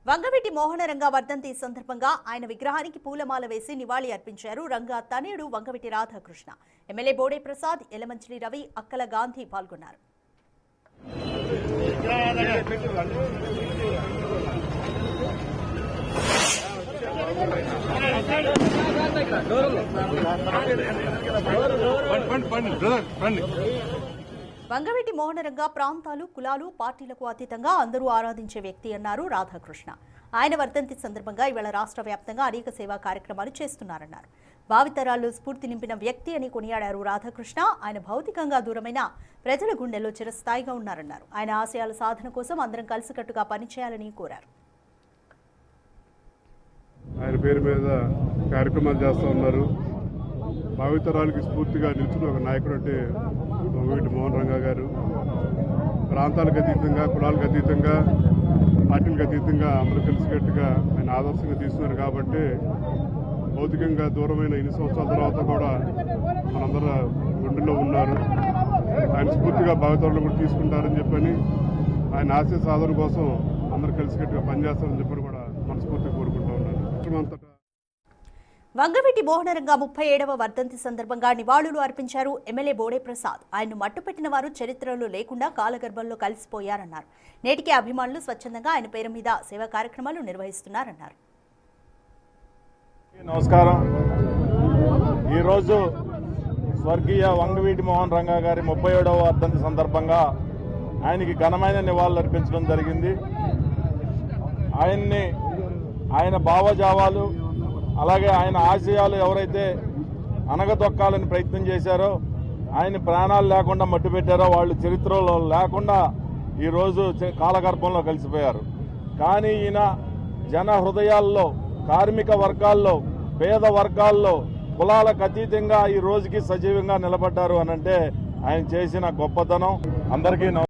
వంగవీటి మోహనరంగ వర్ధంతి సందర్భంగా ఆయన విగ్రహానికి పూలమాల వేసి నివాళి అర్పించారు రంగా తనయుడు వంగవీటి రాధాకృష్ణ. ఎమ్మెల్యే బోడే ప్రసాద్, ఎలమంచిలి రవి, అక్కల గాంధీ పాల్గొన్నారు. వంగవీటి మోహనరంగ ప్రాంతాలు, కులాలు, పార్టీలకు అతీతంగా అందరూ ఆరాధించే వ్యక్తి అన్నారు రాధాకృష్ణ. ఆయన వర్ధంతి సందర్భంగా ఇవాళ రాష్ట్ర వ్యాప్తంగా అనేక సేవా కార్యక్రమాలు చేస్తున్నారన్నారు. భావితరాల్లో స్ఫూర్తి నింపిన వ్యక్తి అని కొనియాడారు రాధాకృష్ణ. ఆయన భౌతికంగా దూరమైన ప్రజల గుండెల్లో చిరస్థాయిగా ఉన్నారన్నారు. ఆయన ఆశయాల సాధన కోసం అందరం కలిసికట్టుగా పనిచేయాలని కోరారు. ఆయన పేరు మీద కార్యక్రమాలు చేస్తూ ఉన్నారు. భావితరాలకి స్ఫూర్తిగా నిలిచిన ఒక నాయకుడు అంటే వంగవీటి మోహనరంగ గారు. ప్రాంతాలకు అతీతంగా, కులాలకు అతీతంగా, పార్టీలకు అతీతంగా అందరూ కలిసికట్టుగా ఆయన ఆదర్శంగా తీసుకున్నారు. కాబట్టి భౌతికంగా దూరమైన ఇన్ని సంవత్సరాల తర్వాత కూడా మనందరూ గుండెల్లో ఉన్నారు. ఆయన స్ఫూర్తిగా భావితరాలు కూడా తీసుకుంటారని చెప్పని, ఆయన ఆశయ సాధన కోసం అందరూ కలిసికట్టుగా పనిచేస్తారని చెప్పని కూడా మనస్ఫూర్తిగా కోరుకుంటూ ఉన్నారు. వంగవీటి మోహనరంగ 37వ వర్ధంతి సందర్భంగా నివాళులు అర్పించారు ఎమ్మెల్యే బోడే ప్రసాద్. ఆయన్ను మట్టుపెట్టిన వారు చరిత్రలో లేకుండా కాలగర్భంలో కలిసిపోయారన్నారు. నేటికి అభిమానులు స్వచ్ఛందంగా ఆయన పేరు మీద సేవా కార్యక్రమాలు నిర్వహిస్తున్నారన్నారు. నమస్కారం. ఈరోజు స్వర్గీయ వంగవీటి మోహనరంగ గారి 37వ వర్ధంతి సందర్భంగా ఆయనకి ఘనమైన నివాళులు అర్పించడం జరిగింది. ఆయన భావజావాలు, అలాగే ఆయన ఆశయాలు ఎవరైతే అనగదొక్కాలని ప్రయత్నం చేశారో, ఆయన ప్రాణాలు లేకుండా మట్టు పెట్టారో వాళ్ళు చరిత్రలో లేకుండా ఈరోజు కాలగర్భంలో కలిసిపోయారు. కానీ ఈయన జన హృదయాల్లో, కార్మిక వర్గాల్లో, పేద వర్గాల్లో, కులాలకు అతీతంగా ఈ రోజుకి సజీవంగా నిలబడ్డారు అనంటే ఆయన చేసిన గొప్పతనం. అందరికీ